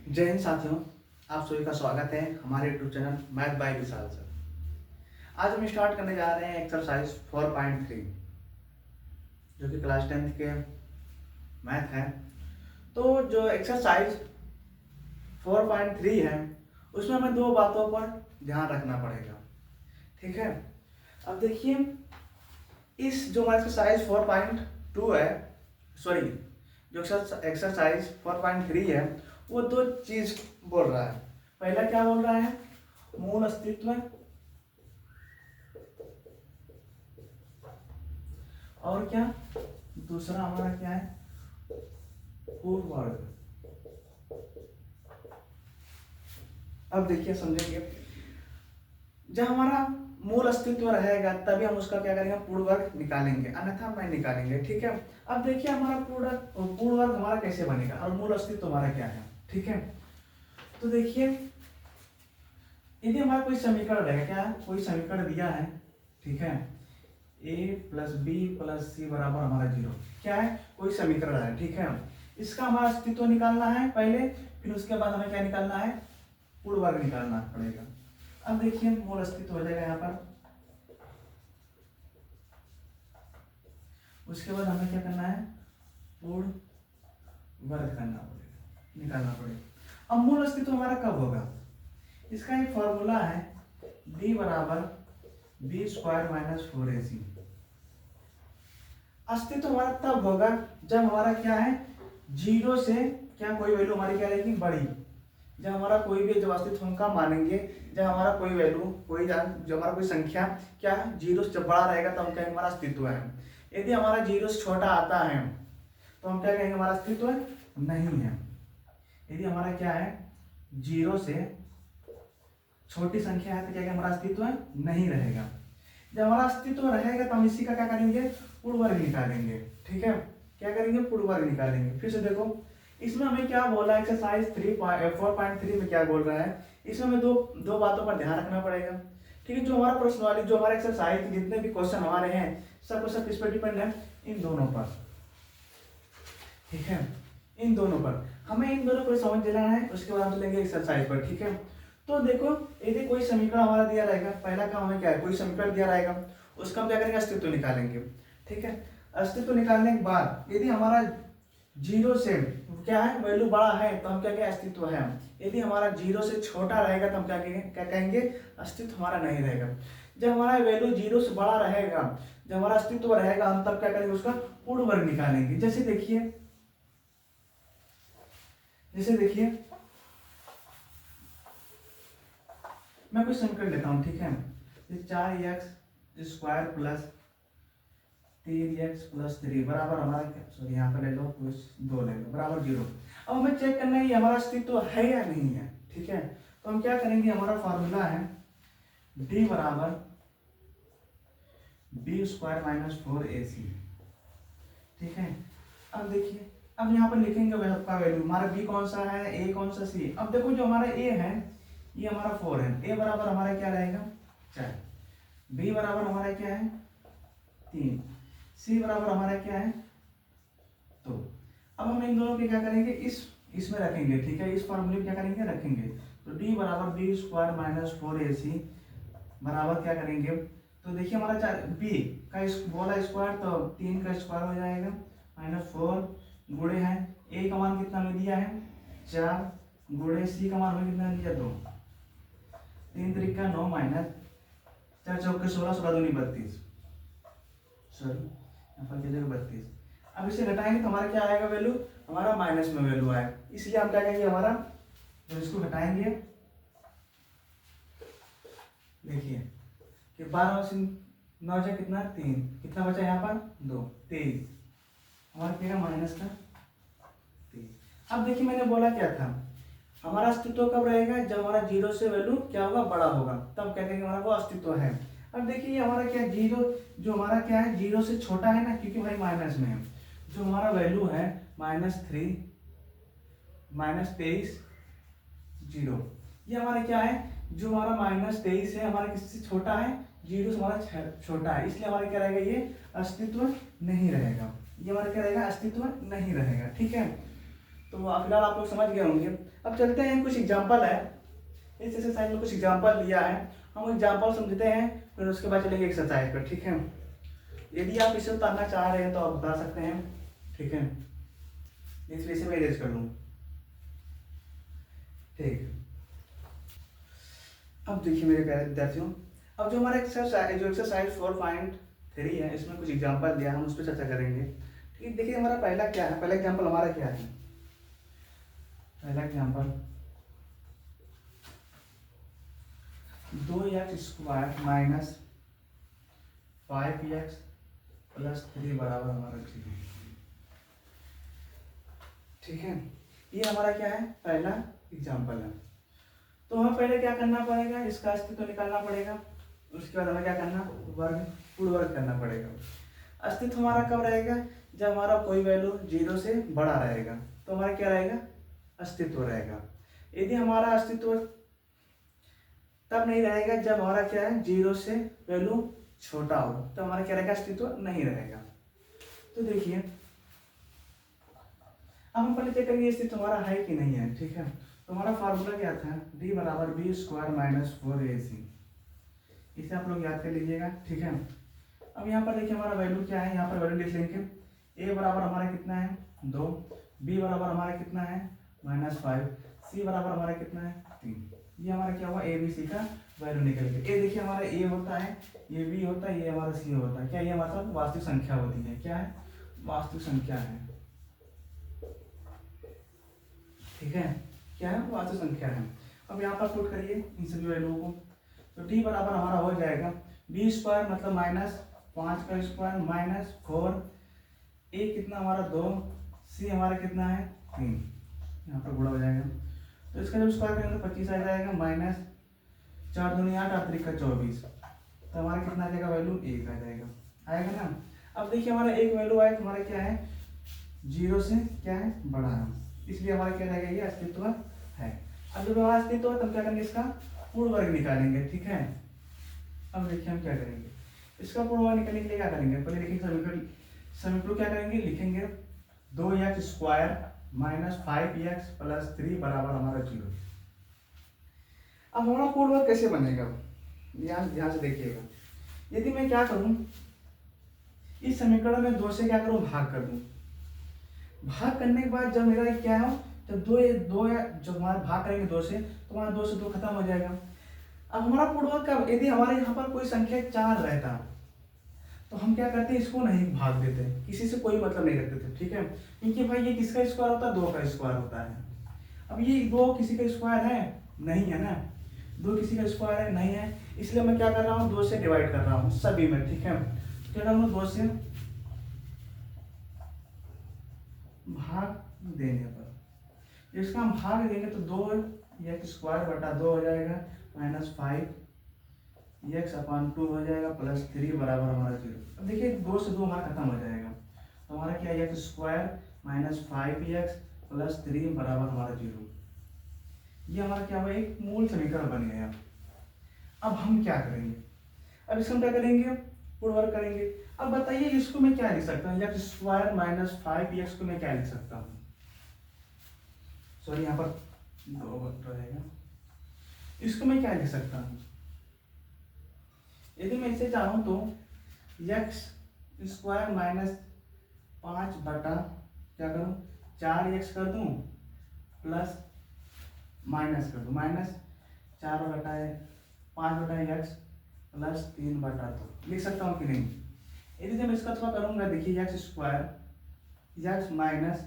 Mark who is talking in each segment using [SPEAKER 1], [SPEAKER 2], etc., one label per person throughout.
[SPEAKER 1] जय हिंद साथियों, आप सभी का स्वागत है हमारे यूट्यूब चैनल मैथ बाय विशाल सर। आज हम स्टार्ट करने जा रहे हैं एक्सरसाइज 4.3 जो कि क्लास 10th के मैथ है। तो जो एक्सरसाइज 4.3 है उसमें हमें दो बातों पर ध्यान रखना पड़ेगा, ठीक है। अब देखिए, इस जो हमारा एक्सरसाइज 4.2 है, सॉरी जो एक्सरसाइज 4.3 है वो दो चीज बोल रहा है। पहला क्या बोल रहा है? मूल अस्तित्व। और क्या? दूसरा हमारा क्या है? पूर्ण वर्ग। अब देखिए, समझेंगे, जब हमारा मूल अस्तित्व रहेगा तभी हम उसका क्या करेंगे? पूर्ण वर्ग निकालेंगे, अन्यथा हम नहीं निकालेंगे, ठीक है। अब देखिए, हमारा पूर्ण वर्ग हमारा कैसे बनेगा और मूल अस्तित्व हमारा क्या है, ठीक है। तो देखिए, यदि हमारा कोई समीकरण रहेगा, क्या कोई समीकरण दिया है, ठीक है, a प्लस बी प्लस सी बराबर हमारा 0, क्या है? कोई समीकरण है, ठीक है। इसका हमारा अस्तित्व निकालना है पहले, फिर उसके बाद हमें क्या निकालना है? पूर्ण वर्ग निकालना पड़ेगा। अब देखिए, मूल अस्तित्व हो जाएगा यहाँ पर, उसके बाद हमें क्या करना है? पूर्ण वर्ग करना पड़ेगा, निकालना पड़ेगा। अब मूल अस्तित्व हमारा कब होगा? इसका एक फॉर्मूला है, b बराबर बी स्क्वायर माइनस 4ac। अस्तित्व हमारा तब होगा जब हमारा क्या है? 0 से क्या कोई वैल्यू हमारी क्या रहेगी? बड़ी। जब हमारा कोई भी जब अस्तित्व हम कब मानेंगे? जब हमारा कोई वैल्यू जो हमारा कोई संख्या क्या है 0 से जब बड़ा रहेगा तब हम कहेंगे हमारा अस्तित्व है। यदि हमारा 0 से छोटा आता है तो हम क्या कहेंगे? हमारा अस्तित्व नहीं है। यदि हमारा क्या है 0 से छोटी संख्या है तो क्या हमारा अस्तित्व नहीं रहेगा। जब हमारा अस्तित्व रहेगा तो हम इसी का क्या करेंगे? पूर्ण वर्ग निकालेंगे, ठीक है। क्या करेंगे? पूर्ण वर्ग निकालेंगे। फिर से देखो, इसमें हमें क्या बोला? एक्सरसाइज 4.3 में क्या बोल रहा है? इसमें हमें दो बातों पर ध्यान रखना पड़ेगा, ठीक है। जो हमारा प्रश्नावली, जो हमारा एक्सरसाइज, जितने भी क्वेश्चन हमारे हैं सब किस पर डिपेंड है? इन दोनों पर, ठीक है। इन दोनों पर हमें इन दोनों को समझ लेना है, उसके बाद हम चलेंगे एक्सरसाइज पर, ठीक है। तो देखो, यदि कोई समीकरण हमारा दिया रहेगा, पहला काम हमें क्या है? कोई समीकरण दिया रहेगा, उसका हम क्या करेंगे? अस्तित्व निकालेंगे, ठीक है। अस्तित्व निकालने के बाद यदि हमारा 0 से क्या है वैल्यू बड़ा है तो हम क्या कहेंगे? अस्तित्व है। यदि हमारा 0 से छोटा रहेगा तो हम क्या कहेंगे? अस्तित्व हमारा नहीं रहेगा। जब हमारा वैल्यू 0 से बड़ा रहेगा, जब हमारा अस्तित्व रहेगा, हम तब क्या करेंगे? उसका पूर्ण वर्ग निकालेंगे। जैसे देखिए, मैं कुछ समीकरण लेता हूँ, ठीक है। 4x square plus 3x plus 3 बराबर हमारा क्या, सॉरी यहाँ पर ले लो, कुछ 2 ले लो, बराबर 0। अब हमें चेक करना है ये हमारा अस्तित्व है या नहीं है, ठीक है। तो हम क्या करेंगे? हमारा फॉर्मूला है d बराबर बी स्क्वायर माइनस 4ac, ठीक है। अब देखिए, अब यहाँ पर लिखेंगे आपका वैल्यू, हमारा b कौन सा है, a कौन सा, c। अब देखो, जो हमारा a है ये हमारा 4 है, a बराबर हमारा क्या रहेगा? 4, b बराबर हमारा क्या है? 3, c बराबर हमारा क्या है? 2। अब हम इन दोनों के क्या करेंगे? इसमें रखेंगे, ठीक है। इस फॉर्मूले में क्या करेंगे? रखेंगे। तो d बराबर बी स्क्वायर माइनस 4ac बराबर क्या करेंगे? तो देखिए, हमारा 4 b का बोला स्क्वायर तो 3 का स्क्वायर हो जाएगा माइनस 4 गुणे है a का मान कितना में दिया है? 4 गुणे c का मान में कितना दिया? 2। 3 त्रिका 9 माइनस 4 चौके 16, 16 दूनी 32, सॉरी यहाँ पर क्या 32। अब इसे घटाएंगे तो हमारा क्या आएगा? वैल्यू हमारा माइनस में वैल्यू आएगा, इसलिए हम क्या कहेंगे? हमारा जब इसको घटाएंगे, देखिए कि 12 से 9 जा कितना? 3, कितना बचा यहाँ पर? 2, 23, हमारा क्या माइनस का 23। अब देखिए, मैंने बोला क्या था? हमारा अस्तित्व कब रहेगा? जब हमारा 0 से वैल्यू क्या होगा? बड़ा होगा, तब क्या कहेंगे? हमारा वो अस्तित्व है। अब देखिए, हमारा क्या 0, जो हमारा क्या है 0 से छोटा है ना, क्योंकि भाई माइनस में है। जो हमारा वैल्यू है -3 -23 0, ये हमारा क्या है? जो हमारा -23 है, हमारा किससे छोटा है? 0 से हमारा छोटा है, इसलिए हमारा क्या रहेगा? ये अस्तित्व नहीं रहेगा। ये हमारा क्या रहेगा? अस्तित्व नहीं रहेगा, ठीक है। तो फिलहाल आप लोग समझ गए होंगे। अब चलते हैं, कुछ एग्जाम्पल है, इस एक्सरसाइज में कुछ एग्जाम्पल लिया है, हम एग्जाम्पल समझते हैं, फिर उसके बाद चलेंगे एक्सरसाइज पर, ठीक है। यदि आप इसे उतारना चाह रहे हैं तो आप बता सकते हैं, ठीक है। इसलिए इसे मैं इरेज कर लूँ, ठीक। अब देखिए मेरे प्यारे विद्यार्थियों, अब जो हमारा एक्सरसाइज 4.3 है, इसमें कुछ एग्जाम्पल दिया है, हम उस पर चर्चा करेंगे, ठीक है। देखिए हमारा पहला क्या है, पहला एग्जाम्पल हमारा क्या है, पहला example 2x² minus 5x plus 3 बराबर हमारा 0, ठीक है। ये हमारा क्या है, पहला एग्जाम्पल है। तो हमें पहले क्या करना पड़ेगा, इसका अस्तित्व तो निकालना पड़ेगा, उसके बाद हमें क्या करना, वर्ग, पूर्ण वर्ग करना पड़ेगा। अस्तित्व हमारा कब रहेगा, जब हमारा कोई वैल्यू 0 से बड़ा रहेगा, तो हमारा क्या रहेगा, अस्तित्व रहेगा। यदि हमारा अस्तित्व तब नहीं रहेगा जब हमारा क्या है, 0 से वैल्यू छोटा हो, तो हमारा क्या रहेगा, अस्तित्व नहीं रहेगा। तो देखिए अब हम पहले चेक करेंगे अस्तित्व हमारा है कि नहीं है, ठीक है। तो हमारा फार्मूला क्या था, d बराबर b² माइनस 4ac, इसे आप लोग याद कर लीजिएगा, ठीक है। अब यहाँ पर देखिए हमारा वैल्यू क्या है, यहाँ पर वैल्यू लिख लेंगे, a बराबर हमारा कितना है 2, b बराबर हमारा कितना है -5, c बराबर हमारा कितना है 3। ये हमारा क्या हुआ, a b c का वैल्यू निकल गया। ए देखिए हमारा a होता है, ये b होता है, ये हमारा c होता है, क्या ये हमारा वास्तविक संख्या होती है, क्या है, वास्तविक संख्या है, ठीक है, क्या है, वास्तविक संख्या है। अब यहाँ पर पुट करिए इन सभी वैल्यूओं को, तो d बराबर हमारा हो जाएगा b² मतलब -5 का स्क्वायर माइनस 4, a कितना हमारा 2, c हमारा कितना है 3, यहाँ पर गुणा हो जाएगा, तो इसका जब स्क्वायर करेंगे तो 25 आ जाएगा, माइनस 4 दूनी 8, 8 त्रिक 24, तो हमारा कितना आ जाएगा, वैल्यू 1 आ जाएगा, आएगा ना। अब देखिए हमारा एक वैल्यू आया, तो हमारा क्या है, 0 से क्या है, बड़ा है, इसलिए हमारा क्या रहेगा, ये अस्तित्व है। अब जब हमारा अस्तित्व है तब क्या करेंगे, इसका पूर्ण वर्ग निकालेंगे, ठीक है। अब देखिए हम क्या करेंगे, इसका पूर्ण वर्ग निकालने के लिए क्या करेंगे, पहले लिखेंगे समीकरण क्या करेंगे, लिखेंगे 2x² माइनस 5x प्लस 3 बराबर हमारा 0। अब हमारा पूर्ण वर्ग कैसे बनेगा, ध्यान से देखिएगा। यदि मैं क्या करूं, इस समीकरण में 2 से क्या करूं, भाग कर दूं, भाग करने के बाद जब मेरा क्या है, जब दो जब हमारा भाग करेंगे 2 से, तो हमारा 2 से 2 खत्म हो जाएगा। अब हमारा पूर्ण वर्ग का, यदि हमारे यहाँ पर कोई संख्या 4 रहता तो हम क्या करते, इसको नहीं भाग देते, किसी से कोई मतलब नहीं रखते थे, ठीक है, क्योंकि भाई ये किसका स्क्वायर होता है, 2 का स्क्वायर होता है। अब ये 2 किसी का स्क्वायर है, नहीं है ना, 2 किसी का स्क्वायर है, नहीं है, इसलिए मैं क्या कर रहा हूँ, 2 से डिवाइड कर रहा हूँ सभी में, ठीक है। क्या कर रहा हूँ, 2 से भाग देने पर, इसका हम भाग देंगे तो 2x² बटा 2 हो जाएगा, माइनस 5x/2 हो जाएगा, प्लस 3 बराबर हमारा 0। अब देखिए 2 से 2 हमारा खत्म हो जाएगा, तो हमारा क्या है, x² माइनस 5x प्लस 3 बराबर हमारा 0। ये हमारा क्या हुआ, एक मूल समीकरण बन गया। अब हम क्या करेंगे, अब इसको हम क्या करेंगे, पूर्ण वर्ग करेंगे। अब बताइए इसको मैं क्या लिख सकता हूँ, x² माइनस 5x को मैं क्या लिख सकता हूँ, सॉरी यहाँ पर 2 रहेगा, इसको मैं क्या लिख सकता हूँ, यदि मैं इसे चाहूँ तो x² माइनस 5 बटा क्या करूँ, 4x कर दूँ, प्लस माइनस कर दूँ, माइनस 4 बटा 5 बटा x प्लस 3 बटा 2 लिख सकता हूँ कि नहीं। यदि मैं इसका थोड़ा करूँगा, देखिए x² माइनस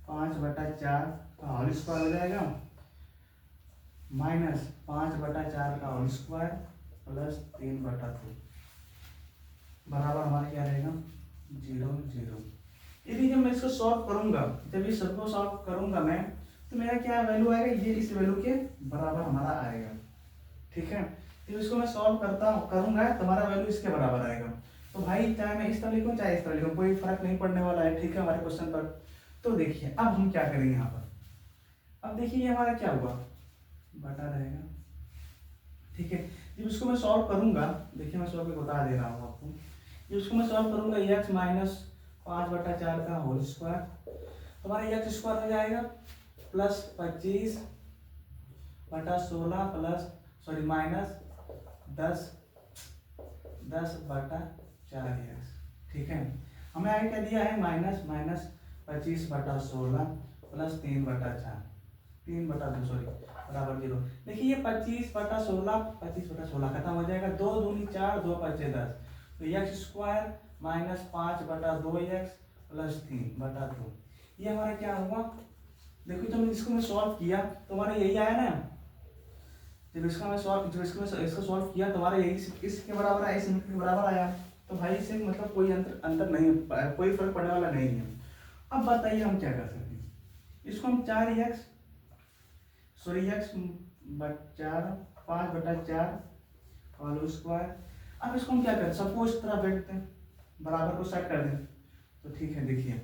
[SPEAKER 1] 5 बटा 4 का होल स्क्वायर हो जाएगा, माइनस 5 बटा 4 का होल स्क्वायर प्लस 3 बटा 2 बराबर हमारा क्या रहेगा, 0 0। यदि जब मैं इसको सॉल्व करूंगा, जब इस सबको सॉल्व करूंगा मैं, तो मेरा क्या वैल्यू आएगा, ये इस वैल्यू के बराबर हमारा आएगा, ठीक है। तो इसको मैं सॉल्व करूंगा तो हमारा वैल्यू इसके बराबर आएगा। तो भाई चाहे मैं इस तरह लिखूं चाहे इस तरह लिखूं, कोई फर्क नहीं पड़ने वाला है, ठीक है, हमारे क्वेश्चन पर। तो देखिए अब हम क्या करेंगे यहाँ पर, अब देखिए ये हमारा क्या हुआ, बटा रहेगा, ठीक है। जब इसको मैं सॉल्व करूंगा, देखिए मैं सॉल्व करके बता दे रहा हूँ आपको, जब इसको मैं सॉल्व करूंगा x माइनस 5 बटा 4 का होल स्क्वायर, तो हमारा x² हो जाएगा प्लस 25/16 प्लस माइनस 10/4x। ठीक है, हमें आगे क्या दिया है, माइनस 25/16 प्लस 3/4 बराबर 0। देखिए ये 25/16 खत्म हो जाएगा, 2 दूनी 4, 2 5 10, तो x² माइनस 5/2x प्लस 3/2। ये हमारा क्या हुआ, देखो जब इसको मैं सॉल्व किया तो हमारा यही आया ना, जब इसको सॉल्व किया तो हमारा यही इसके बराबर आया, इस के बराबर आया। तो भाई इससे मतलब कोई अंतर नहीं, कोई फर्क पड़ने वाला नहीं है। अब बताइए हम क्या कर सकते हैं, इसको हम 4x 5/4 होल स्क्वायर। अब इसको हम क्या करें, सबको इस तरह बैठते हैं, बराबर को सेट कर दें। तो ठीक है, देखिए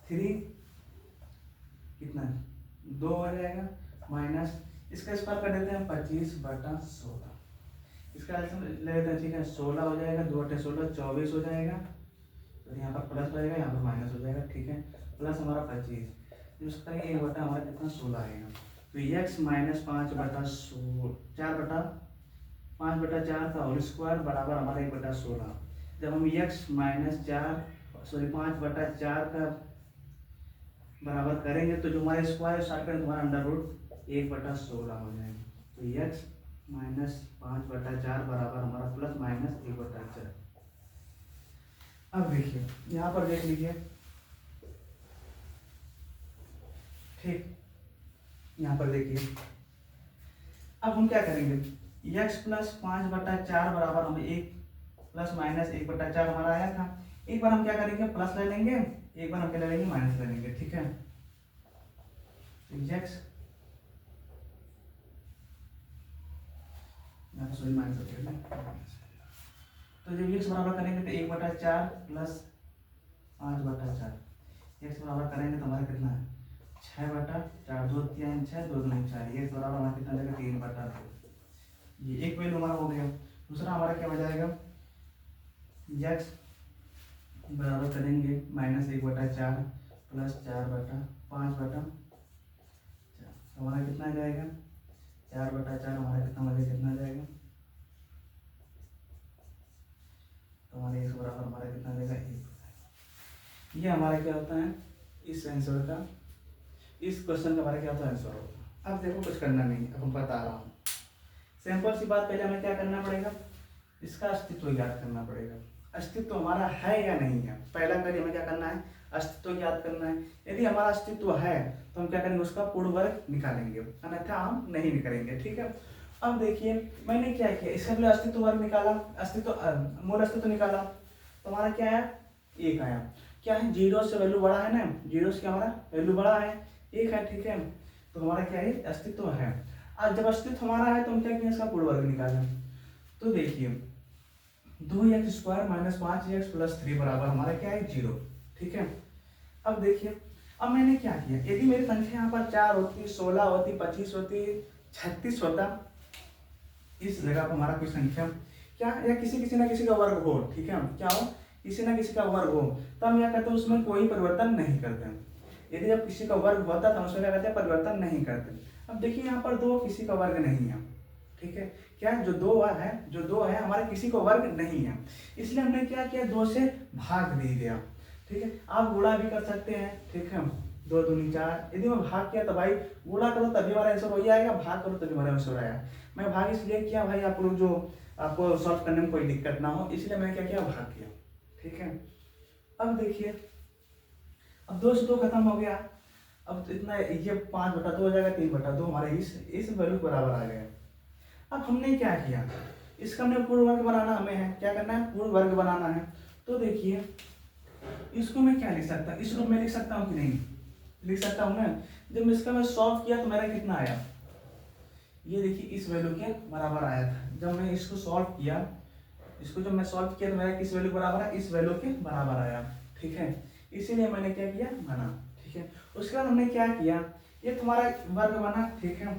[SPEAKER 1] 3 कितना 2 हो जाएगा, माइनस इसका स्क्वायर कर देते हैं 25/16, इसका ले लेते हैं। ठीक है, 16 हो जाएगा, 2 × 16 24 हो जाएगा, तो यहाँ पर प्लस हो जाएगा, यहाँ पर माइनस हो जाएगा। ठीक है, प्लस हमारा 25, उसका एक बटा हमारा कितना 16 आएगा। तो x माइनस 5/4 का होल स्क्वायर बराबर हमारा 1/16। जब हम x माइनस 5/4 का बराबर करेंगे तो जो हमारा स्क्वायर स्टार्ट करें तुम्हारा √1/16 हो जाएगा। तो x माइनस 5/4 बराबर हमारा प्लस माइनस 1/4। अब देखिए यहाँ पर देख लीजिए, ठीक, यहाँ पर देखिए अब हम क्या करेंगे, x प्लस 5/4 बराबर हमें 1 प्लस माइनस 1/4 हमारा आया था। एक बार हम क्या करेंगे, प्लस ले लेंगे, एक बार हम क्या ले लेंगे, माइनस ले लेंगे। ठीक है, x माइनस, तो जब x बराबर करेंगे तो 1/4 प्लस 5/4, x बराबर करेंगे तो हमारा कितना है 6/4, 2 3 6, 2 2 4, ये बराबर हमारा कितना जाएगा 3/2। ये एक वैल्यू हमारा हो गया। दूसरा हमारा क्या हो जाएगा, x बराबर करेंगे माइनस 1/4 प्लस 4/5/4, हमारा कितना जाएगा 4/4, हमारा कितना हो जाएगा, कितना जाएगा, तो हमारे x बराबर हमारा कितना जाएगा 1। ये हमारा क्या होता है, इस आंसर का, इस क्वेश्चन का हमारा क्या होता है आंसर होता है। अब देखो कुछ करना नहीं, अब हम बता रहा हूँ सिंपल सी बात। पहले हमें क्या करना पड़ेगा, इसका अस्तित्व ज्ञात करना पड़ेगा। अस्तित्व हमारा है या नहीं है, पहला कार्य हमें क्या करना है, अस्तित्व ज्ञात करना है। यदि हमारा अस्तित्व है तो हम क्या करेंगे, उसका पूर्ण वर्ग निकालेंगे, अन्यथा हम नहीं निकालेंगे। ठीक है, अब देखिए मैंने क्या किया, इसका पहले अस्तित्व वर्ग निकाला, अस्तित्व मूल अस्तित्व निकाला, तो हमारा क्या आया 1 आया। क्या है, 0 से वैल्यू बड़ा है ना, 0 से हमारा वैल्यू बड़ा है 1 है। ठीक है, तो हमारा क्या है, अस्तित्व है। आज जब अस्तित्व हमारा है तो हम क्या किए, इसका पूर्ण वर्ग निकालें। तो देखिए 2x² माइनस 5x प्लस 3 बराबर हमारा क्या है 0। ठीक है, अब देखिए, अब मैंने क्या किया, यदि मेरी संख्या यहाँ पर 4 होती, 16 होती, 25 होती, 36 होता, इस जगह पर हमारा कोई संख्या क्या, या किसी ना किसी का वर्ग हो, ठीक है, क्या हो, किसी ना किसी का वर्ग हो, तो हम क्या करते हैं, उसमें कोई परिवर्तन नहीं करते हैं। यदि जब किसी का वर्ग होता तो हम उसमें क्या करते हैं, परिवर्तन नहीं करते। अब देखिए यहाँ पर 2 किसी का वर्ग नहीं है। ठीक है, क्या जो 2 है हमारे किसी को वर्ग नहीं है, इसलिए हमने क्या किया, 2 से भाग दे दिया। ठीक है, आप गुणा भी कर सकते हैं। ठीक है, 2 दूनी 4, यदि मैं भाग किया तो भाई गुणा करो तभी हमारा आंसर हो जाएगा, भाग करो तभी हमारा आंसर आया। मैं भाग इसलिए किया भाई, आप लोग जो आपको सॉल्व करने में कोई दिक्कत ना हो, इसलिए मैंने क्या किया, भाग किया। ठीक है, अब देखिए, अब 2 से 2 खत्म हो गया, अब इतना ये 5/2 हो जाएगा, 3/2 हमारे इस वैल्यू बराबर आ गया। अब हमने क्या किया, इसका हमने पूर्ण वर्ग बनाना हमें है, क्या करना है, पूर्ण वर्ग बनाना है। तो देखिए इसको मैं क्या लिख सकता हूँ, इस रूप में लिख सकता हूँ कि नहीं, लिख सकता हूँ ना। जब इसका मैं सॉल्व किया तो मेरा कितना आया, ये देखिए इस वैल्यू के बराबर आया था। जब मैं इसको सॉल्व किया, इसको जब मैं सॉल्व किया तो मेरा किस वैल्यू बराबर है, इस वैल्यू के बराबर आया। ठीक है, इसीलिए मैंने क्या किया, बना। ठीक है, उसके बाद हमने क्या किया, ये तुम्हारा वर्ग बना। ठीक है,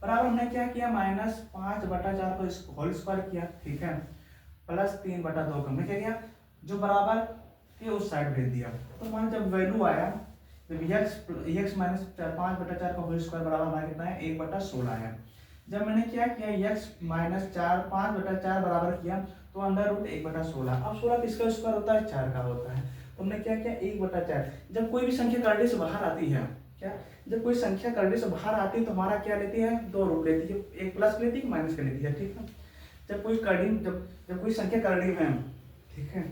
[SPEAKER 1] बराबर हमने क्या किया, माइनस 5/4 को होल स्क्वायर किया। ठीक है, प्लस 3/2 को हमने क्या किया, जो बराबर के उस साइड भेज दिया। तो हमारा जब वैल्यू आया, जब एक्स माइनस 5/4 का होल स्क्वायर बराबर हमारा कितना है 1/16 है। जब मैंने क्या किया एक्स माइनस 5/4 बराबर किया तो अंडर रूट 1/16। अब 16 किसका स्क्वायर होता है 4 का होता है। तो हमने क्या किया 1/4। जब कोई भी संख्या करने से बाहर आती है क्या, जब कोई संख्या करने से बाहर आती है तो हमारा क्या लेती है 2 रूट लेती है, एक प्लस लेती है माइनस का लेती है, ठीक है। जब कोई कर्डिम जब कोई संख्या कर्डिम है, ठीक है,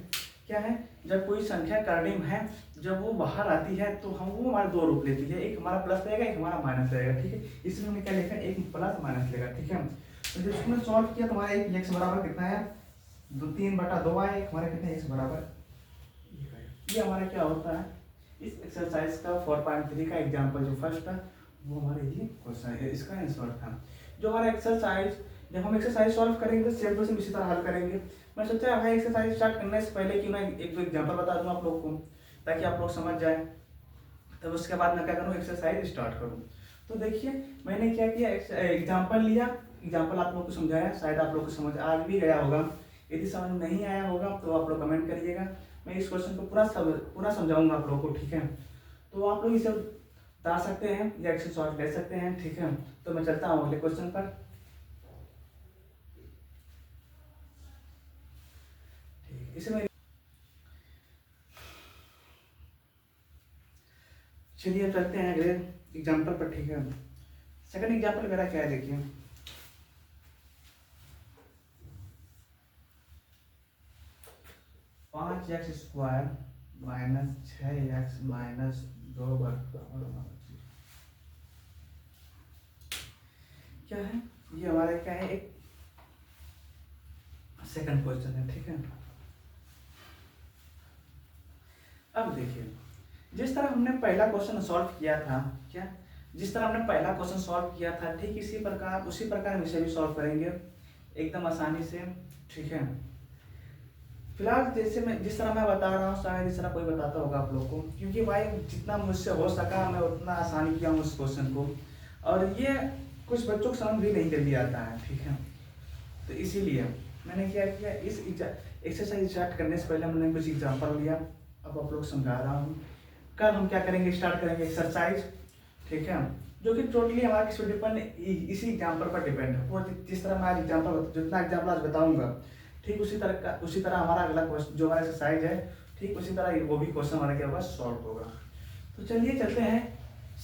[SPEAKER 1] क्या है जब कोई संख्या कर्डिम है जब वो बाहर आती है तो हम वो हमारे 2 रूप लेती है, एक हमारा प्लस रहेगा एक हमारा माइनस रहेगा, ठीक है। इसमें हमने क्या लिखा एक प्लस माइनस लेगा, ठीक है। तो जब इसको सॉल्व किया तो हमारा एक एक्स बराबर कितना है 3/2 आया, एक हमारा कितना एक्स बराबर। ये हमारा क्या होता है इस एक्सरसाइज का 4.3 का एग्जाम्पल जो फर्स्ट था वो हमारे ये क्वेश्चन है, इसका आंसर था। जो हमारा एक्सरसाइज जब हम एक्सरसाइज सॉल्व करेंगे तो सेम टू सेम इसी तरह हल करेंगे। मैं सोचा भाई एक्सरसाइज स्टार्ट करने से पहले कि मैं एक दो एग्जांपल बता दूं आप लोग को ताकि आप लोग समझ जाए, तब उसके बाद मैं क्या करूँ एक्सरसाइज स्टार्ट करूँ। तो देखिए मैंने क्या किया एग्जाम्पल लिया, एग्जाम्पल आप लोग को समझाया, शायद आप लोग को समझ आ भी गया होगा। यदि समझ नहीं आया होगा तो आप लोग कमेंट करिएगा, मैं इस क्वेश्चन को पूरा समझाऊंगा आप लोगों को, ठीक है। तो आप लोग इसे बता सकते हैं या एक्शन सॉल्व ले सकते हैं, ठीक है। तो मैं चलता हूँ अगले क्वेश्चन पर। ठीक इसमें चलिए चलते हैं अगले एग्जाम्पल पर, ठीक है। सेकंड एग्जाम्पल मेरा क्या है देखिए, पाँच x square minus 6x minus 2 क्या है ये हमारा क्या है एक सेकंड क्वेश्चन है, ठीक है। अब देखिए जिस तरह हमने पहला क्वेश्चन सॉल्व किया था क्या, जिस तरह हमने पहला क्वेश्चन सॉल्व किया था ठीक उसी प्रकार हम इसे भी सॉल्व करेंगे एकदम आसानी से, ठीक है। फिलहाल जैसे मैं जिस तरह मैं बता रहा हूँ शायद इस तरह कोई बताता होगा आप लोग को, क्योंकि भाई जितना मुझसे हो सका मैं उतना आसानी किया हूँ उस क्वेश्चन को, और ये कुछ बच्चों को समझ भी नहीं जल्दी आता है, ठीक है। तो इसीलिए मैंने क्या किया इस एक्सरसाइज स्टार्ट करने से पहले मैंने कुछ एग्जाम्पल लिया, अब आप लोग समझा रहा हूँ। कल हम क्या करेंगे स्टार्ट करेंगे एक्सरसाइज, ठीक है, जो कि टोटली हमारा किस पर डिपेंड इसी एग्जाम्पल पर डिपेंड है। वो जिस तरह मैं आज एग्जाम्पल जितना एग्जाम्पल आज बताऊंगा ठीक उसी तरह हमारा अगला क्वेश्चन जो हमारा एक्सरसाइज है ठीक उसी तरह वो भी क्वेश्चन हमारा क्या होगा सॉल्व होगा। तो चलिए चलते हैं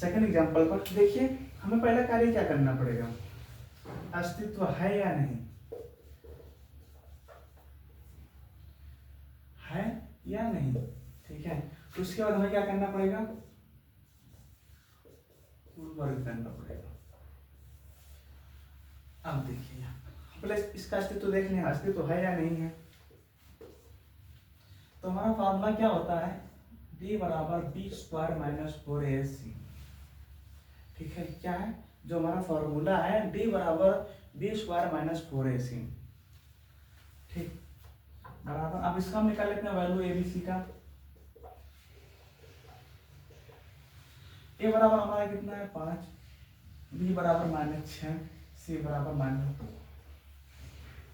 [SPEAKER 1] सेकंड एग्जाम्पल पर। देखिए हमें पहला कार्य क्या करना पड़ेगा, अस्तित्व है या नहीं, है या नहीं, ठीक है। तो उसके बाद हमें क्या करना पड़ेगा वर्ग करना पड़ेगा। अब देखिए पहले इसका अस्तित्व देख लें, अस्तित्व है या नहीं है। तो हमारा फार्मूला क्या होता है d बराबर b स्क्वायर माइनस 4ac, ठीक है। क्या है जो हमारा फार्मूला है d बराबर b स्क्वायर माइनस 4ac, ठीक बराबर। अब इसका हम निकाल लेते हैं वैल्यू abc का। a बराबर हमारा कितना है 5, b बराबर -6, c बराबर -2,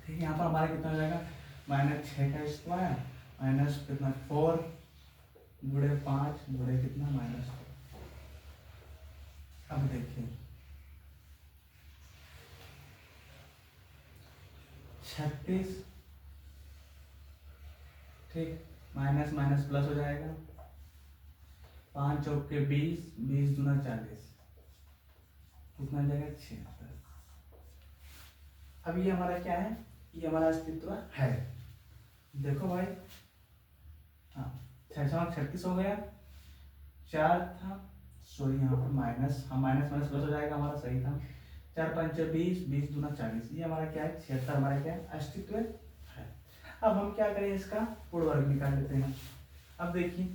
[SPEAKER 1] ठीक है। यहाँ पर हमारा कितना हो जाएगा -6 का स्क्वायर माइनस कितना 4 गुणे 5 गुणे कितना -2। अब देखिए 36, ठीक माइनस माइनस प्लस हो जाएगा, 5 चौके 20, 20 दूना 40, कितना हो जाएगा 76। अब ये हमारा क्या है, ये हमारा अस्तित्व है। देखो भाई हाँ 36 हो गया, 4 था सॉरी यहाँ पर माइनस, हाँ माइनस माइनस प्लस हो जाएगा हमारा, सही था। 4 5 20, 20 दूना 40, ये हमारा क्या है 76 हमारा क्या है अस्तित्व है। अब हम क्या करें इसका पूर्ण वर्ग निकाल लेते हैं। अब देखिए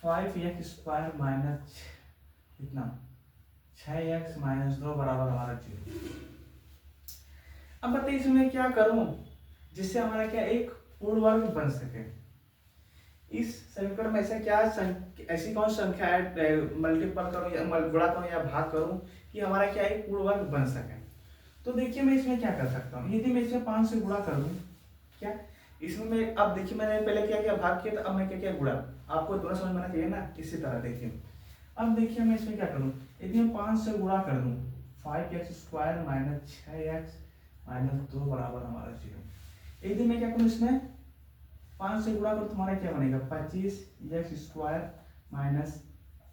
[SPEAKER 1] 5x स्क्वायर माइनस कितना 6x माइनस 2 बराबर हमारा 0। अब बताइए इसमें क्या करूं जिससे हमारा क्या एक पूर्ण वर्ग बन सके। इस समीकरण में ऐसी कौन संख्या है मल्टीपल करूं या गुणा करूं या भाग करूं कि हमारा क्या एक पूर्ण वर्ग बन सके। तो देखिए मैं इसमें क्या कर सकता हूँ, यदि मैं इसमें 5 से गुणा कर दूं क्या इसमें मैं, अब देखिए मैंने पहले क्या किया भाग किया, तो अब मैं क्या किया गुणा। आपको दोनों समझ में आना चाहिए ना, इसी तरह देखिए अब देखिए मैं इसमें क्या करूँ, यदि मैं 5 से गुणा कर दूँ 5x² माइनस 6x माइनस 2 बराबर हमारा 0। यदि मैं क्या करूँ इसमें 5 से गुणा करूँ तो हमारा क्या बनेगा 25x² माइनस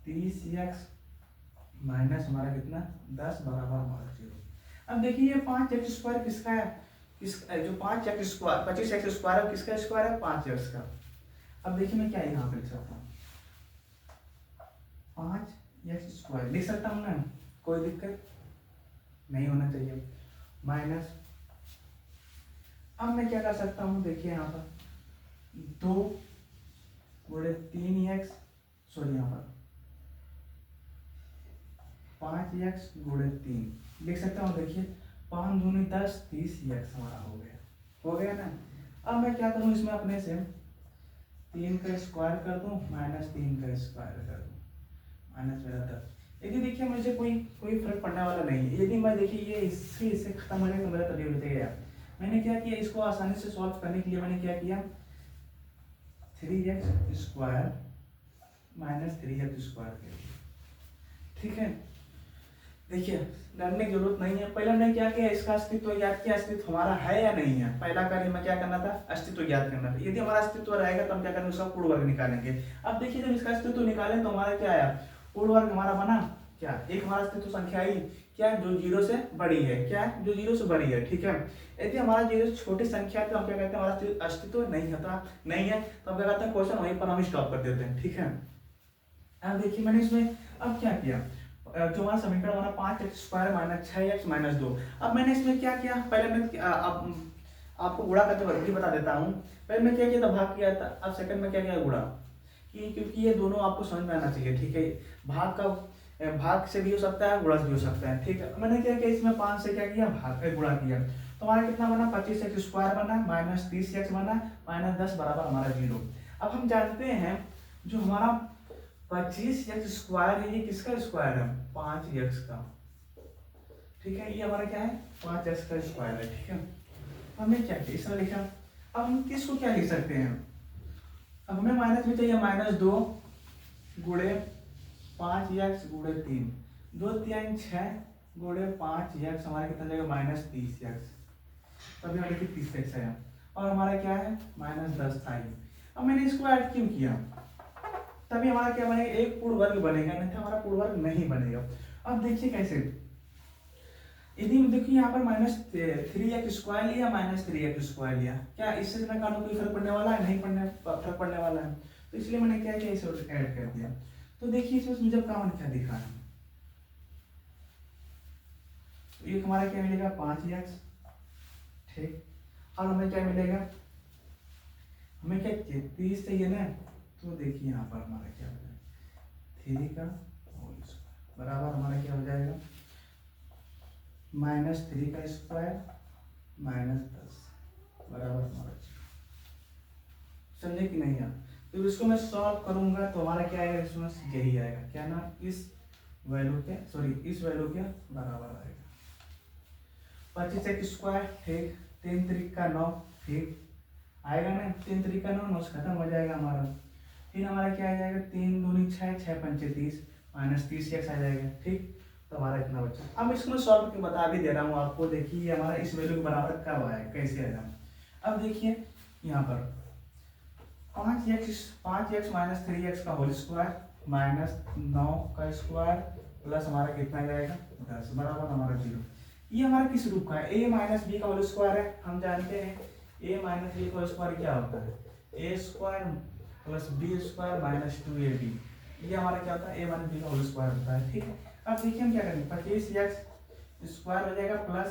[SPEAKER 1] 30x माइनस हमारा कितना 10 बराबर हमारा 0। अब देखिए ये 5x² किसका है, जो 5x² 25x² है किसका स्क्वायर है 5x का। अब देखिए मैं क्या यहाँ पे लिख सकता हूँ 5x² लिख सकता हूँ ना, कोई दिक्कत नहीं होना चाहिए माइनस। अब मैं क्या कर सकता हूँ देखिए यहाँ पर 2 गुणे 3x सॉरी यहाँ पर 5x गुणे 3 लिख सकता हूँ। देखिए 5 दूनी 10 30x हमारा हो गया ना। अब मैं क्या करूँ इसमें अपने से 3 का स्क्वायर कर दूँ माइनस 3 का स्क्वायर कर दूँ माइनस मेरा 10। यदि देखिए मुझे कोई फर्क पड़ने वाला नहीं है। यदि मैं देखिए ये इससे खत्म हो जाए तो मेरा तभी बच गया। मैंने क्या किया, इसको आसानी से सॉल्व करने के लिए मैंने क्या किया 3x² माइनस 3x² कर दिया। ठीक है, देखिए डरने की जरूरत नहीं है। पहले हमने क्या किया, इसका अस्तित्व ज्ञात किया, अस्तित्व हमारा है या नहीं है। पहला कार्य में क्या करना था, अस्तित्व ज्ञात करना था। यदि हमारा अस्तित्व रहेगा तो हम क्या करेंगे, उसका पूर्ण वर्ग निकालेंगे। अब देखिए जब इसका अस्तित्व निकालें तो हमारा क्या आया, पूर्ण वर्ग हमारा बना क्या, एक हमारा अस्तित्व संख्या आई क्या जो 0 से बड़ी है, क्या जो 0 से बड़ी है। ठीक है, यदि हमारा 0 से छोटी संख्या है तो हम क्या कहते हैं हमारा अस्तित्व नहीं है तो हम क्या कहते हैं क्वेश्चन वहीं पर हम स्टॉप कर देते हैं। ठीक है, अब देखिए मैंने इसमें अब क्या किया, जो हमारा समीकरण हमारा 5x² माइनस 6x माइनस 2। अब मैंने इसमें क्या किया, पहले मैं आपको गुणा करते वक्त भी बता देता हूँ। पहले मैं क्या किया था, भाग किया था। अब सेकंड में क्या किया, गुणा की, क्योंकि ये दोनों आपको समझ में आना चाहिए। ठीक है, भाग से भी हो सकता है, गुणा से भी हो सकता है। ठीक है, मैंने क्या किया इसमें 5 से क्या किया, गुणा किया तो हमारा कितना बना 25x² बना माइनस 30x बना माइनस 10 बराबर हमारा 0। अब हम जानते हैं जो हमारा 25x² है ये किसका स्क्वायर है 5x का। ठीक है, ये हमारा क्या है 5x का स्क्वायर है। ठीक है, हमने क्या किया इसमें लिखा। अब हम किसको क्या लिख सकते हैं, अब हमें माइनस में चाहिए -2 गुणे 5x गुणे 3 2 3 6 गुणे 5x हमारा कितना जाएगा -30x। तभी हमारे 30x आया और हमारा क्या है -10 था। अब मैंने इसको ऐड क्यों किया, तभी हमारा क्या बनेगा, एक पूर्ण वर्ग बनेगा, नहीं तो हमारा पूर्ण वर्ग नहीं बनेगा। अब देखिए कैसे, यदि देखिए यहाँ पर -3x² लिया माइनस 3x² लिया, क्या इससे मैं कानून कोई फर्क पड़ने वाला है, नहीं फर्क पड़ने वाला है। तो इसलिए मैंने क्या किया, इसे ऐड कर दिया। तो देखिए इसमें मुझे कॉमन क्या दिखा है, तो एक हमारा क्या मिलेगा 5x। ठीक, और हमें क्या मिलेगा, हमें क्या 30 चाहिए ना, तो देखिए यहाँ पर हमारा क्या हो जाएगा 3 का होल स्क्वायर बराबर हमारा क्या हो जाएगा -3 का स्क्वायर माइनस 10 बराबर हमारा 0। समझे कि नहीं आप, तो इसको मैं सॉल्व करूंगा तो हमारा क्या आएगा, इसमें यही आएगा क्या ना, इस वैल्यू के बराबर आएगा 25x²। ठीक, 3 3 का 9 ठीक आएगा ना, 3 3 का 9 से खत्म हो जाएगा हमारा। फिर हमारा क्या आ जाएगा 3 दूनी 6 6 पंचे 30 माइनस 30x आ जाएगा। ठीक, तो हमारा इतना बचा। अब इसको मैं सॉल्व करके बता भी दे रहा हूँ आपको। देखिए हमारा इस वैल्यू के बराबर कब आए, कैसे आएगा। अब देखिए यहाँ पर 5x माइनस 3x का होल स्क्वायर माइनस 9 का स्क्वायर प्लस हमारा कितना जाएगा 10 बराबर हमारा 0। ये हमारा किस रूप का है, a माइनस b का होल स्क्वायर है। हम जानते हैं a माइनस b का होल स्क्वायर क्या होता है, a² plus b² minus 2ab। ये हमारा क्या होता है, a माइनस b का होल स्क्वायर होता है। ठीक है, अब देखिए हम क्या करेंगे 25x² हो जाएगा प्लस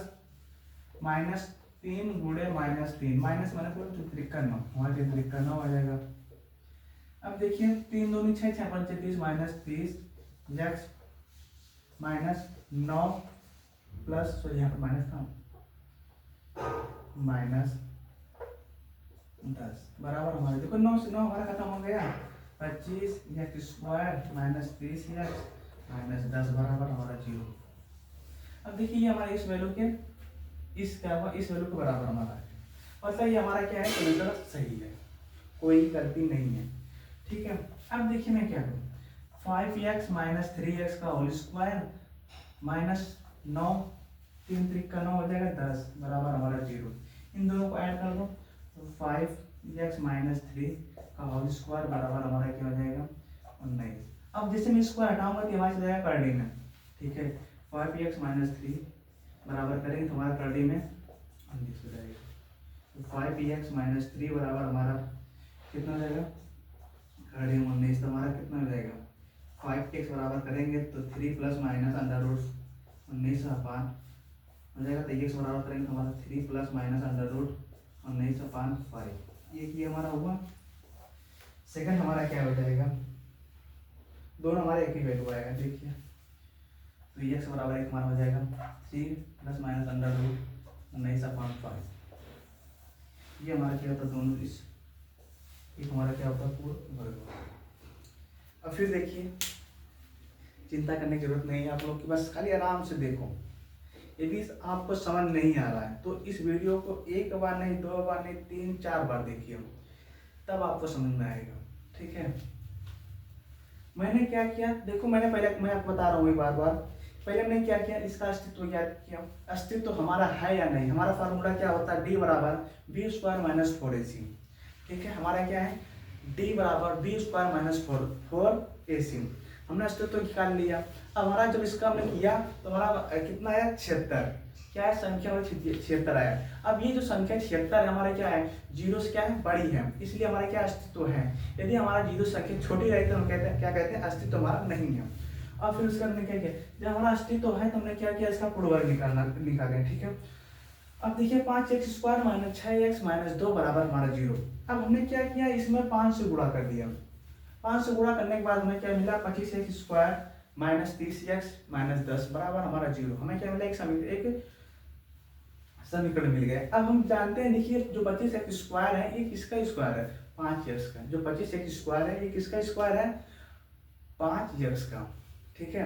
[SPEAKER 1] -3 गुणे -3 माइनस मतलब 3 हमारे 3 आ जाएगा। अब देखिए 3 दूनी 6 6 पंचे 30 minus 30 x minus 9 plus sorry यहाँ पर माइनस था माइनस 10 बराबर हमारे देखो 9 से 9 हमारा खत्म हो गया 25x² माइनस 30x माइनस 10 बराबर हमारा 0। अब देखिए ये हमारा इस वैल्यू के इस वैल्यू के बराबर हमारा है, मतलब ये हमारा क्या है समीकरण सही है, कोई गलती नहीं है। ठीक है, अब देखिए मैं क्या करूँ 5x माइनस 3x का होल स्क्वायर माइनस 9, 3 3 का 9 हो जाएगा 10 बराबर हमारा 0। इन दोनों को ऐड कर दो तो 5x माइनस 3 का होल स्क्वायर बराबर हमारा क्या हो जाएगा 19। अब जैसे मैं स्क्वायर हटाऊंगा तो हमारा चला जाएगा करड़ी में, ठीक है। 5x माइनस 3 बराबर करेंगे तो हमारा करड़ी में 19 हो जाएगा। तो 5x माइनस 3 बराबर हमारा कितना हो जाएगा करड़ी में 19, तो हमारा कितना हो जाएगा 5x बराबर करेंगे तो 3 प्लस माइनस अंडर रूट 19 अपान हो जाएगा। तो x बराबर करेंगे तो हमारा 3 प्लस माइनस अंडर रूट 19 अपान 5, ये हमारा हुआ। सेकंड हमारा क्या हो जाएगा, दोनों हमारे एक ही वैल्यू आएगा, देखिए। तो x बराबर एक हमारा हो जाएगा 3 प्लस माइनस अंडर रूट 19 अपान 5, ये हमारा क्या होता है दोनों इस एक हमारा क्या होता है पूर्ण वर्ग। अब फिर देखिए, चिंता करने की जरूरत नहीं है आप लोग की, बस खाली आराम से देखो। यदि आपको समझ नहीं आ रहा है तो इस वीडियो को एक बार नहीं, 2 बार नहीं, 3 4 बार देखिए, तब आपको समझ में आएगा, ठीक है। मैंने क्या किया, देखो मैं आपको बता रहा हूँ बार बार, पहले मैंने क्या किया, इसका अस्तित्व ज्ञात किया। अस्तित्व हमारा है या नहीं, हमारा फार्मूला क्या होता है, डी बराबर बी स्क्वायर माइनस 4ac, ठीक है। हमारा क्या है, डी बराबर बी स्क्वायर माइनस 4ac, हमने अस्तित्व निकाल लिया। अब हमारा जब इसका हमने किया तो हमारा कितना आया 76, क्या है संख्या में 76 आया। अब ये जो संख्या 76 है हमारा क्या है, जीरो से क्या है बड़ी है, इसलिए हमारा क्या अस्तित्व है। यदि हमारा जीरो संख्या छोटी रही तो हम कहते हैं क्या कहते हैं, अस्तित्व हमारा नहीं है। अब फिर उसका हमने क्या किया, जब हमारा अस्तित्व है तो हमने क्या किया, इसका पूर्ण वर्ग निकाले, ठीक है। अब देखिए 5x square minus 6x minus 2 बराबर हमारा 0। अब हमने क्या किया, इसमें 5 से गुणा कर दिया। 5 से गुणा करने के बाद हमें क्या मिला, 25x square minus 30x minus 10 बराबर हमारा 0। हमें क्या मिला, एक समीकरण मिल गया। अब हम जानते हैं, देखिए जो 25x स्क्वायर है ये किसका स्क्वायर है, 5x का। जो 25x स्क्वायर है ये किसका स्क्वायर है, 5x का, ठीक है।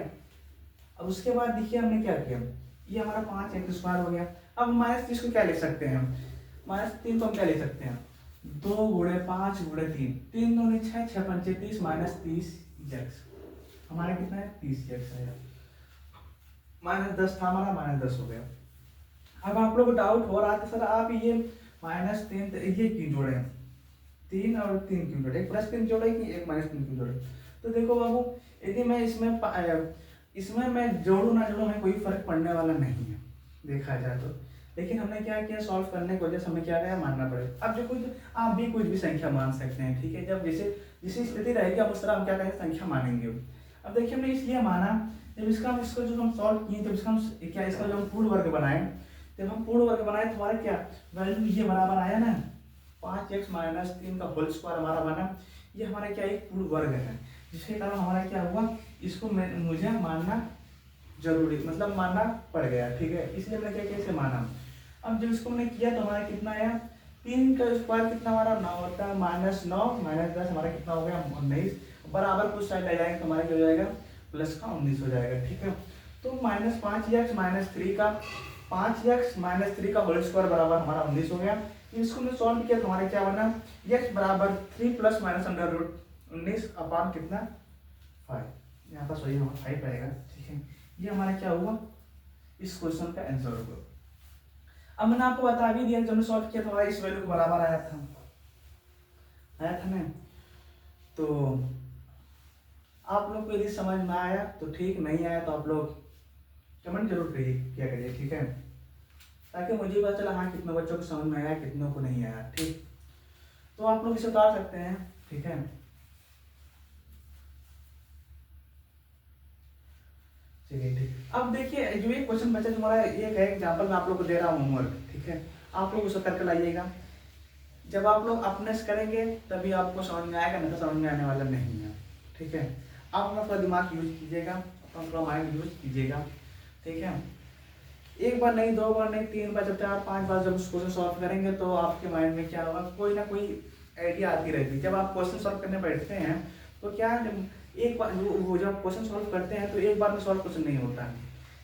[SPEAKER 1] अब उसके बाद देखिए हमने क्या किया, ये हमारा 5x स्क्वायर हो गया। अब माइनस 30 को क्या लिख सकते हैं, माइनस 3 को हम क्या लिख सकते हैं, 2 गुणे 5 गुणे 3, 3 दूनी 6, 6 पंचे 30 माइनस 30x, हमारा कितना है 30x है। माइनस 10 था हमारा, माइनस 10 हो गया। अब आप लोग को डाउट हो रहा था सर आप ये माइनस 3 ये क्यों जोड़े, 3 और 3 क्यों जोड़े, एक प्लस 3 जोड़े कि एक माइनस 3 क्यों जोड़े। तो देखो बाबू, यदि मैं इसमें मैं जोड़ू ना जोड़ू हमें कोई फर्क पड़ने वाला नहीं है देखा जाए तो। लेकिन हमने क्या किया, सॉल्व करने की वजह से हमें क्या गया मानना पड़ेगा। अब जो कुछ आप भी कुछ भी संख्या मान सकते हैं, ठीक है। जब जैसे स्थिति रहेगी अब उस तरह हम क्या करेंगे, संख्या मानेंगे। अब देखिए हमने इसलिए माना, जब इसको जो हम सॉल्व किए तब इसका जो हम पूर्ण वर्ग बनाए, जब हम पूर्ण वर्ग बनाए तो हमारा क्या वैल्यू ये बराबर आया ना, 5x माइनस 3 का होल स्क्वायर हमारा बना। ये हमारा क्या एक पूर्ण वर्ग है, जिसके कारण हमारा क्या हुआ, इसको मुझे मानना जरूरी, मतलब मानना पड़ गया, ठीक है। इसलिए हमने क्या कैसे माना। अब जब इसको हमने किया तो हमारा कितना आया, 3 का स्क्वायर कितना हमारा 9 होता है, माइनस 9 माइनस 10 हमारा कितना हो गया 19, बराबर कुछ साइड ले जाएंगे तो हमारा क्या हो जाएगा प्लस का 19 हो जाएगा, ठीक है। तो माइनस 5x माइनस 3 का 5x माइनस 3 का होल स्क्वायर बराबर हमारा 19 हो गया। इसको हमने सॉल्व किया तो हमारा क्या बना, x बराबर 3 प्लस माइनस अंडर रूट 19 अपान कितना 5, यहाँ पर सही हमारा 5 आएगा, ठीक है। ये हमारा क्या हुआ, इस क्वेश्चन का आंसर होगा। अब मैंने आपको बता भी दिया, जब हमने सॉल्व किया तो हमारा इस वैल्यू के बराबर आया था ना। तो आप लोग को यदि समझ में आया तो ठीक, नहीं आया तो आप लोग कमेंट जरूर किया करिए, ठीक है, ताकि मुझे पता चला हाँ कितने बच्चों को समझ में आया, कितनों को नहीं आया, ठीक। तो आप लोग इसे उतार सकते हैं, ठीक है। चलिए ठीक। अब देखिए जो एक क्वेश्चन बचा तुम्हारा, एक है एग्जांपल मैं आप लोग को दे रहा हूँ होमवर्क, ठीक है। आप लोग उसे करके लाइएगा। जब आप लोग अपने से करेंगे तभी आपको समझ में आएगा, नहीं तो समझ में आने वाला नहीं है, ठीक है। आप अपना दिमाग यूज कीजिएगा, अपना माइंड यूज कीजिएगा, ठीक है। एक बार नहीं, 2 बार नहीं, 3 बार, 4 5 बार जब उस क्वेश्चन सॉल्व करेंगे तो आपके माइंड में क्या होगा, कोई ना कोई आइडिया आती रहेगी। जब आप क्वेश्चन सॉल्व करने बैठते हैं तो क्या एक बार वो जब क्वेश्चन सॉल्व करते हैं तो एक बार में सॉल्व क्वेश्चन नहीं होता है।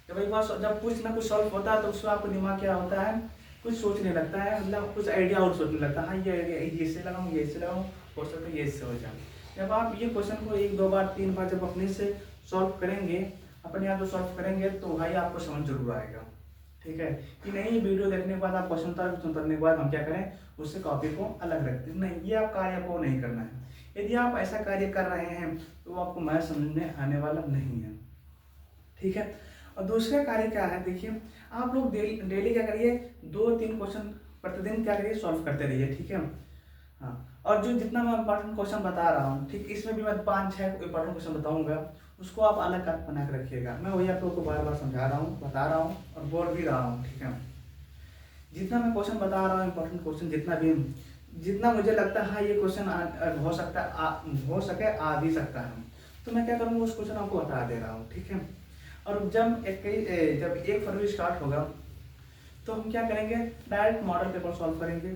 [SPEAKER 1] जब एक बार जब कुछ ना कुछ सॉल्व होता है तो उसमें आपको दिमाग क्या होता है, कुछ सोचने लगता है, मतलब कुछ आइडिया और सोचने लगता है, हाँ ये आइडिया ये इससे लगाऊँ, ये इससे लगाऊँ, हो सकता है ये इससे हो जाए। जब आप ये क्वेश्चन को 1 2 बार 3 बार जब अपने से सॉल्व करेंगे, अपने आप जो सॉल्व करेंगे, तो भाई आपको समझ जरूर आएगा। ठीक है, कि नहीं वीडियो देखने के बाद आप क्वेश्चन उतारने के बाद हम क्या करें, उससे कॉपी को अलग रख दें। नहीं, ये आप कार्य को नहीं करना है। यदि आप ऐसा कार्य कर रहे हैं तो आपको मैथ समझने आने वाला नहीं है। ठीक है, और दूसरा कार्य क्या है, देखिए आप लोग डेली क्या करिए, 2-3 क्वेश्चन प्रतिदिन क्या करिए, सॉल्व करते रहिए। ठीक है, हाँ, और जो जितना मैं इंपॉर्टेंट क्वेश्चन बता रहा हूँ, ठीक, इसमें भी मैं 5-6 इंपॉर्टेंट क्वेश्चन बताऊंगा, उसको आप अलग बना के रखिएगा। मैं वही आप लोग को बार बार समझा रहा हूँ, बता रहा हूँ और बोल भी रहा हूँ। ठीक है, जितना मैं क्वेश्चन बता रहा हूँ, इंपॉर्टेंट क्वेश्चन जितना मुझे लगता है हाँ ये क्वेश्चन हो सकता है, हो सके आ भी सकता है, तो मैं क्या करूँगा, उस क्वेश्चन आपको बता दे रहा हूँ। ठीक है, और जब 1 फरवरी स्टार्ट होगा तो हम क्या करेंगे, डायरेक्ट मॉडल पेपर सॉल्व करेंगे।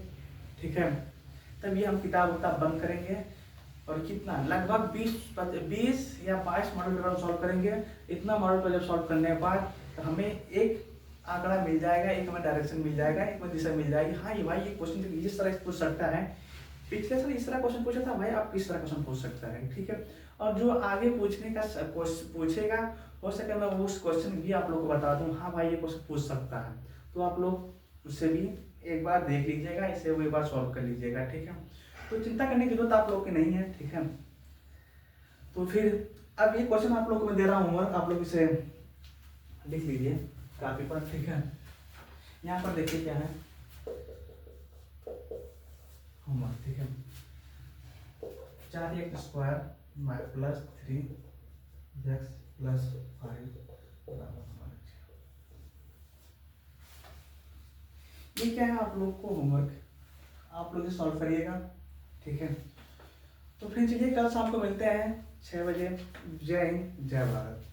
[SPEAKER 1] ठीक है, तब ये हम किताब बंद करेंगे और कितना लगभग 20 या 22 मॉडल पेपर सॉल्व करेंगे। इतना मॉडल पेपर सॉल्व करने के बाद तो हमें एक आंकड़ा मिल जाएगा, एक हमें डायरेक्शन मिल जाएगा, एक हमें दिशा मिल जाएगी। हाँ ये भाई ये क्वेश्चन इस तरह पूछ सकता है, पिछले साल इस तरह क्वेश्चन पूछा था, भाई आप किस तरह क्वेश्चन पूछ सकता है। ठीक है, और जो आगे पूछने का पूछेगा, हो सके मैं उस क्वेश्चन भी आप लोग को बता दूं, हाँ भाई ये क्वेश्चन पूछ सकता है, तो आप लोग उससे भी एक बार देख लीजिएगा, इसे वो एक बार सॉल्व कर लीजिएगा। ठीक है, तो चिंता करने की जरूरत आप लोग की नहीं है। ठीक है, तो फिर अब ये क्वेश्चन आप लोग को मैं दे रहा हूँ होमवर्क, आप लोग इसे लिख लीजिए कापी पर। ठीक है, यहाँ पर देखिए क्या है होमवर्क। ठीक है, 4x² + 3x + 5 ये क्या है आप लोग को होमवर्क, आप लोग सॉल्व करिएगा। ठीक है, तो फिर चलिए कल शाम को मिलते हैं 6 बजे। जय हिंद, जय भारत।